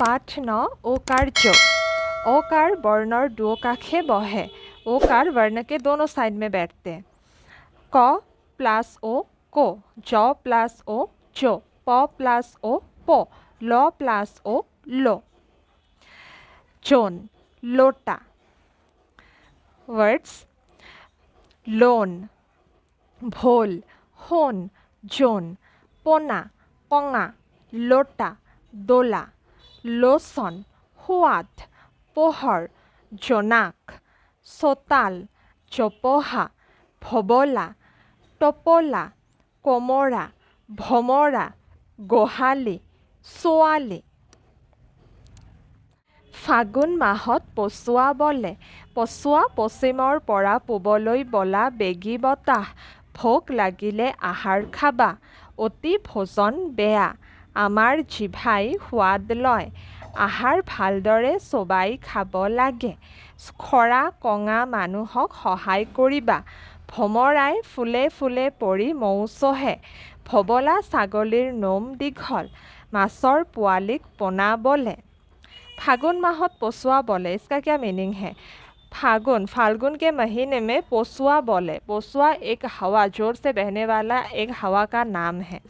पाठ न ओकार जो। ओकार वर्णर दुओकाखे बहे। ओकार वर्ण के दोनों साइड में बैठते हैं। क प्लस ओ को, ज प्लस ओ जो, प प्लस ओ पो, ल प्लस ओ लो। जोन लोटा। वर्ड्स लोन, भोल, होन, जोन, पोना, कोंगा, लोटा, दोला, लोसन, हुआत, पोहर, जोनाक, सोताल, चोपोहा, भोबला, टोपोला, कोमोरा, भमरा, गोहाली, सोआली। फागुन माहत पछुआ बले। पछुआ पश्चिমৰ পৰা পূবলৈ বলা বেগী বতাহ। ভোক লাগিলে আহাৰ খাবা, অতি ভোজন বেয়া, আমাৰ জিভাই সোৱাদ লয়, আহাৰ ভালদৰে চবাই খাব লাগে, খৰা কঙা মানুহক সহায় কৰিবা, ভমৰাই ফুলে ফুলে পৰি মৌ চহে, ভবলা ছাগলীৰ নোম দীঘল, মাছৰ পোৱালিক পোনা বলে। फागुन माहत पछुआ बोले, इसका क्या मीनिंग है? फाल्गुन के महीने में पछुआ बोले। पछुआ एक हवा, जोर से बहने वाला एक हवा का नाम है।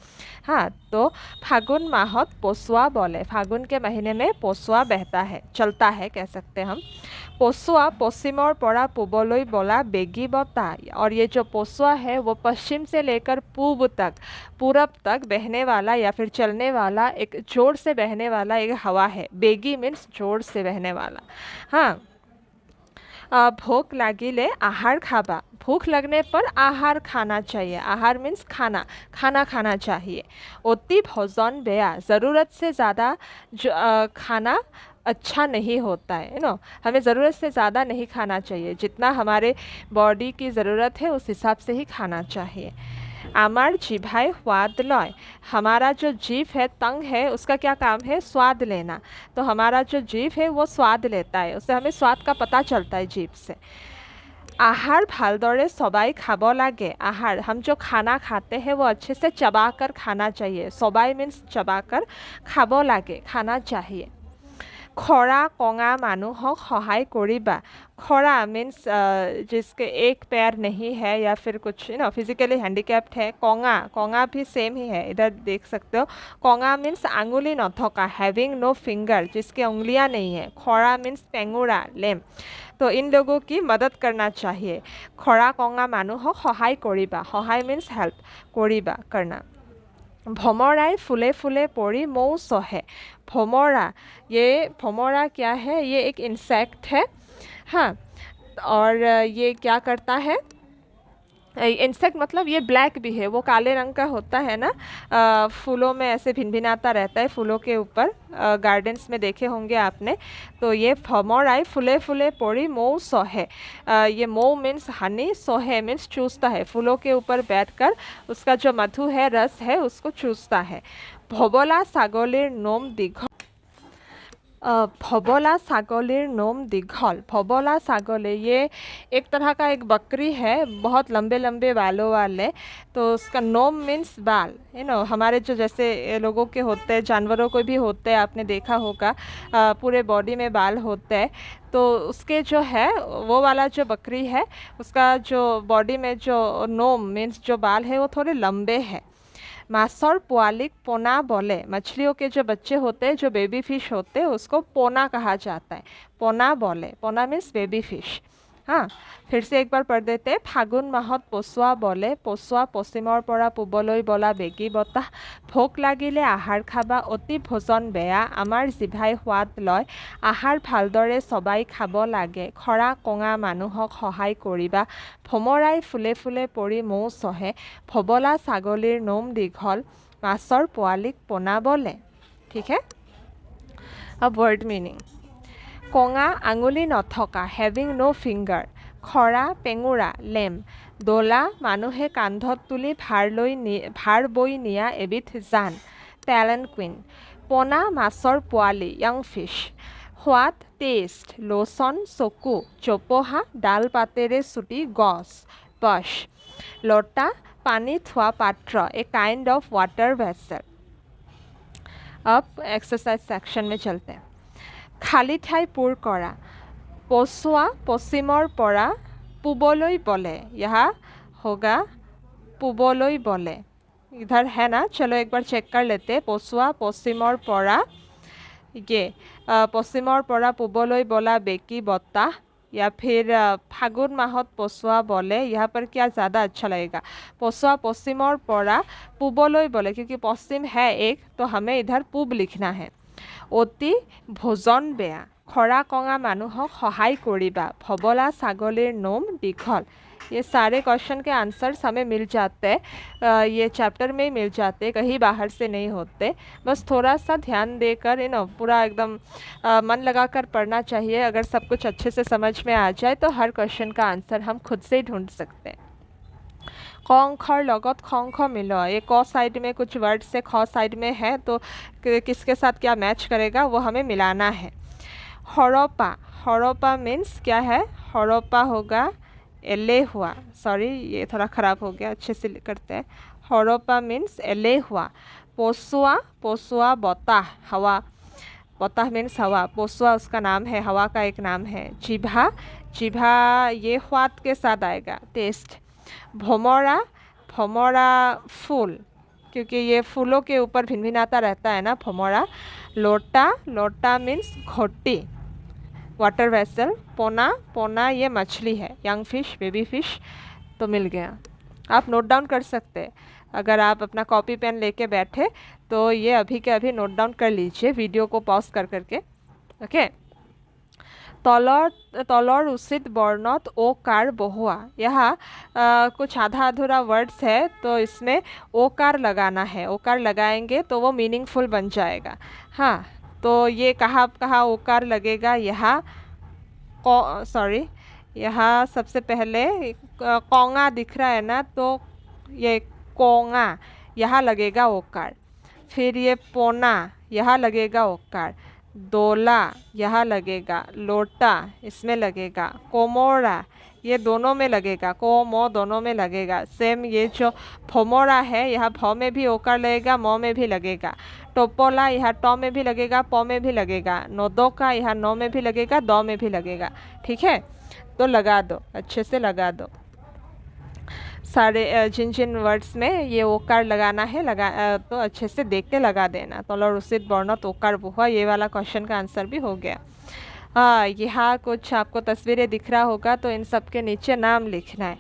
हाँ, तो फागुन माहत पछुआ बोले, फागुन के महीने में पछुआ बहता है, चलता है कह सकते हैं हम। पछुआ पश्चिमोर परा पूबलोई बोला बेगी बता, और ये जो पछुआ है वो पश्चिम से लेकर पूरब तक बहने वाला या फिर चलने वाला एक जोर से बहने वाला एक हवा है। बेगी मीन्स जोर से बहने वाला। हाँ, भूख लागिले आहार खाबा, भूख लगने पर आहार खाना चाहिए। आहार मीन्स खाना, खाना खाना चाहिए। अति भोजन बेया, ज़रूरत से ज़्यादा खाना अच्छा नहीं होता है, नो हमें ज़रूरत से ज़्यादा नहीं खाना चाहिए, जितना हमारे बॉडी की ज़रूरत है उस हिसाब से ही खाना चाहिए। आमार जिभाई स्वाद लय, हमारा जो जीभ है, तंग है, उसका क्या काम है? स्वाद लेना। तो हमारा जो जीभ है वो स्वाद लेता है, उससे हमें स्वाद का पता चलता है जीभ से। आहार भालदरे सबाई खाबो लागे। आहार, हम जो खाना खाते हैं वो अच्छे से चबा कर खाना चाहिए। सबाई मीन्स चबा कर, खाबो लागे, खाना चाहिए। खरा कঙा मानुहक सहाय करिबा। खरा मीन्स जिसके एक पैर नहीं है या फिर कुछ फिजिकली हैंडीकैप्ड है। कঙा भी सेम ही है, इधर देख सकते हो। कঙा मीन्स आंगुली नथका, हैविंग नो फिंगर, जिसके उंगलियां नहीं है। खरा मीन्स पेंगुरा, लेम। तो इन लोगों की मदद करना चाहिए। खरा कঙा मानुहक सहाय करिबा, सहाय मीन्स हेल्प, करिबा करना। भमराई फूले फूले पड़ी मऊ सहे। भमरा क्या है? ये एक इंसेक्ट है। हाँ, और ये क्या करता है? इंसेक्ट मतलब ये ब्लैक भी है, वो काले रंग का होता है ना। फूलों में ऐसे भिनभिनाता रहता है, फूलों के ऊपर, गार्डन्स में देखे होंगे आपने। तो ये भमराई फूले फूले पड़ी मऊ सोहे। ये मऊ मीन्स हनी, सोहे मीन्स चूसता है, फूलों के ऊपर बैठकर उसका जो मधु है, रस है, उसको चूसता है। भबला सागलीर नोम दीघल। भबला सागलीर नोम दीघल। भबला सागले ये एक तरह का एक बकरी है, बहुत लंबे लंबे बालों वाले। तो उसका नोम मीन्स बाल, हमारे जो जैसे लोगों के होते हैं, जानवरों को भी होते हैं, आपने देखा होगा, पूरे बॉडी में बाल होते हैं। तो उसके जो है वो वाला जो बकरी है, उसका जो बॉडी में जो नोम मीन्स जो बाल है वो थोड़े लंबे हैं। मासर पुआलिक पोना बोले। मछलियों के जो बच्चे होते हैं, जो बेबी फिश होते हैं, उसको पोना कहा जाता है। पोना बोले, पोना मीन्स बेबी फिश। हाँ, फिर से एक बार पढ़ देते हैं। फागुन माहत पछुआ बोले। पछुआ पश्चिमर পৰা পূবলৈ বলা বেগী বতাহ। ভোক লাগিলে আহাৰ খাবা, অতি ভোজন বেয়া, আমাৰ জিভাই সোৱাদ লয়, আহাৰ ভালদৰে চবাই খাব লাগে, খৰা কঙা মানুহক সহায় কৰিবা, ভমৰাই ফুলে ফুলে পৰি মৌ চহে, ভবলা ছাগলীৰ নোম দীঘল, মাছৰ পোৱালিক পোনা বলে। ঠিক है। अब वर्ड मीनिंग। कঙা आंगुली नथका, हैविंग नो फिंगर। खरा पेंगुरा, लेम। दोला मानुहे कांधत तुली भार बई निया एबिध जान, पेलेनकुइन। पोना माছৰ পোৱালি, यंग फिश। সোৱাদ, टेस्ट। लोसन, चकु। चोपोहा, डाल पातेरे चुटी गছ, बश। लोटा, पानी थोआ पात्र, a kind of water vessel. अब एक्सरसाइज सेक्शन में चलते हैं। खाली ठाई पूर करा, पछुआ पश्चिমৰ পৰা পূবলৈ বলে, यहाँ होगा পূবলৈ বলে। इधर है ना, चलो एक बार चेक कर लेते। पछुआ पश्चिমৰ পৰা, ये पश्चिমৰ পৰা পূবলৈ বলা বেকি বতাহ, या फिर फागुन माहत पछुआ बोले। यहाँ पर क्या ज़्यादा अच्छा लगेगा? पछुआ पश्चिমৰ পৰা পূবলৈ बोले, क्योंकि पश्चिम है एक, तो हमें इधर पूब लिखना है। অতি भोजन बेया, खरा कङा मानुहक सहाय करिबा, भबला छागलीर नोम दीघल। ये सारे क्वेश्चन के आंसर्स हमें मिल जाते, ये चैप्टर में ही मिल जाते, कहीं बाहर से नहीं होते। बस थोड़ा सा ध्यान देकर पूरा एकदम मन लगाकर पढ़ना चाहिए। अगर सब कुछ अच्छे से समझ में आ जाए तो हर क्वेश्चन का आंसर हम खुद से ही ढूंढ सकते हैं। क अंखर लगत ख अंख मिलो, ये क साइड में कुछ वर्ड से ख साइड में है, तो किसके साथ क्या मैच करेगा वो हमें मिलाना है। हड़प्पा, हड़प्पा मीन्स क्या है? हड़प्पा होगा एले हुआ, सॉरी ये थोड़ा ख़राब हो गया, अच्छे से करते हैं। हड़प्पा मीन्स एले हुआ। पछुआ, पछुआ बताह, हवा, बताह मीन्स हवा, पछुआ उसका नाम है, हवा का एक नाम है। जिभा, जिभा ये स्वाद के साथ आएगा, टेस्ट। भमरा, भमरा फूल, क्योंकि ये फूलों के ऊपर भिनभिनाता रहता है ना, भमरा। लोटा, लोटा मीन्स घोटी, वाटर वेसल। पोना, पोना ये मछली है, यंग फिश, बेबी फिश। तो मिल गया। आप नोट डाउन कर सकते हैं, अगर आप अपना कॉपी पेन लेके बैठे तो ये अभी के अभी नोट डाउन कर लीजिए, वीडियो को पॉज कर करके। ओके। तलर उचित वर्णत ओ कार बहुआ, यहाँ कुछ आधा अधूरा वर्ड्स है, तो इसमें ओ कार लगाना है। ओ कार लगाएंगे तो वो मीनिंगफुल बन जाएगा। हाँ, तो ये कहाँ कहाँ ओ कार लगेगा? यहाँ सॉरी, यहाँ सबसे पहले कोंगा दिख रहा है ना, तो ये कोंगा, यहाँ लगेगा ओकार। फिर ये पोना, यहाँ लगेगा ओकार। दोला, यहाँ लगेगा। लोटा, इसमें लगेगा। कोमोरा, ये दोनों में लगेगा, को मो दोनों में लगेगा। सेम ये जो भमोरा है, यहाँ भ में भी ओकार लगेगा, म में भी लगेगा। टोपोला, यहाँ ट में भी लगेगा, प में भी लगेगा। नोदोका, यहाँ नो में भी लगेगा, द में भी लगेगा। ठीक है, तो लगा दो, अच्छे से लगा दो। सारे जिन जिन वर्ड्स में ये ओकार लगाना है तो अच्छे से देख के लगा देना। तलर उचित वर्णत ओकार बहुआ, ये वाला क्वेश्चन का आंसर भी हो गया। यहाँ कुछ आपको तस्वीरें दिख रहा होगा, तो इन सब के नीचे नाम लिखना है।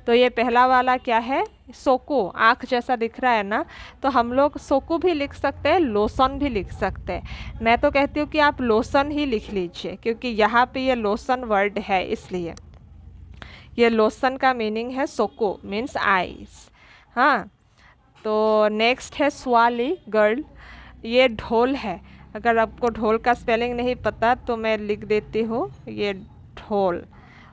तो ये पहला वाला क्या है? सोकू, आँख जैसा दिख रहा है ना, तो हम लोग सोकू भी लिख सकते हैं, लोसन भी लिख सकते हैं। मैं तो कहती हूँ कि आप लोसन ही लिख लीजिए, क्योंकि यहाँ पे ये लोसन वर्ड है, इसलिए ये लोसन का मीनिंग है सोको, मीन्स आइज। हाँ, तो नेक्स्ट है स्वाली, गर्ल। ये ढोल है, अगर आपको ढोल का स्पेलिंग नहीं पता तो मैं लिख देती हूँ, ये ढोल।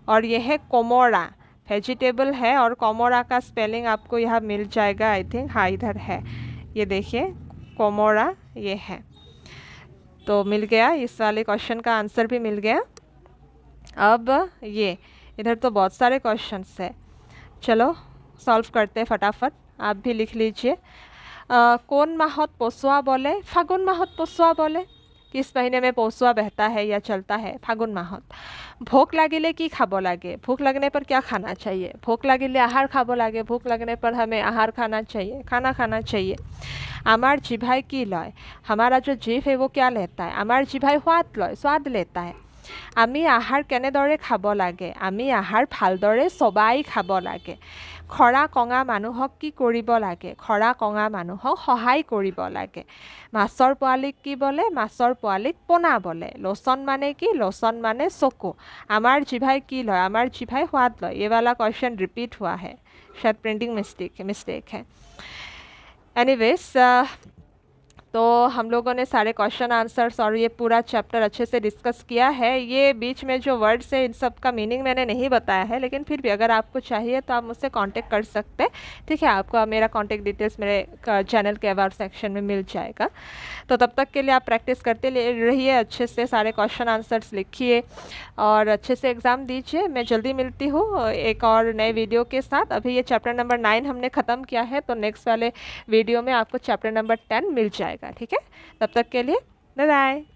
और ये है कोमोरा, वेजिटेबल है, और कोमोरा का स्पेलिंग आपको यहाँ मिल जाएगा, आई थिंक। हाँ, इधर है, ये देखिए कोमोरा, ये है। तो मिल गया, इस वाले क्वेश्चन का आंसर भी मिल गया। अब ये इधर तो बहुत सारे क्वेश्चंस है, चलो सॉल्व करते हैं फटाफट, आप भी लिख लीजिए। कौन माहत पछुआ बोले? फागुन माहत पछुआ बोले। किस महीने में पछुआ बहता है या चलता है? फागुन माहत। भूख लागिले की खाबो लागे? भूख लगने पर क्या खाना चाहिए? भूख लागिले आहार खाबो लागे, भूख लगने पर हमें आहार खाना चाहिए, खाना खाना चाहिए। आमार जिभाई की लय? हमारा जो जीभ है वो क्या लेता है? आमार जिभाई स्वाद लय, स्वाद लेता है। आमी आहार केनेदरे खाब लागे? आमी आहार भालदरे चबाई खाब लागे। खरा कङा मानुहक की करिब लागे? खरा कङा मानुहक सहाय करिब लागे। माछर पोवालिक की बोले? माछर पोवालिक पोना बोले। लोचन माने की? लोचन माने चकु। आमार जिभाई की लय? आमार जिभाई स्वाद लय। ये वाला क्वेश्चन रिपीट हुआ है, शायद प्रिंटिंग मिस्टेक है। एनीवेज, तो हम लोगों ने सारे क्वेश्चन आंसर्स और ये पूरा चैप्टर अच्छे से डिस्कस किया है। ये बीच में जो वर्ड्स है इन सब का मीनिंग मैंने नहीं बताया है, लेकिन फिर भी अगर आपको चाहिए तो आप मुझसे कांटेक्ट कर सकते हैं। ठीक है, आपको मेरा कांटेक्ट डिटेल्स मेरे चैनल के अबाउट सेक्शन में मिल जाएगा। तो तब तक के लिए आप प्रैक्टिस करते रहिए, अच्छे से सारे क्वेश्चन आंसर्स लिखिए और अच्छे से एग्ज़ाम दीजिए। मैं जल्दी मिलती हूँ एक और नए वीडियो के साथ। अभी ये चैप्टर नंबर 9 हमने ख़त्म किया है, तो नेक्स्ट वाले वीडियो में आपको चैप्टर नंबर 10 मिल जाएगा। ठीक है। तब तक के लिए बाय बाय।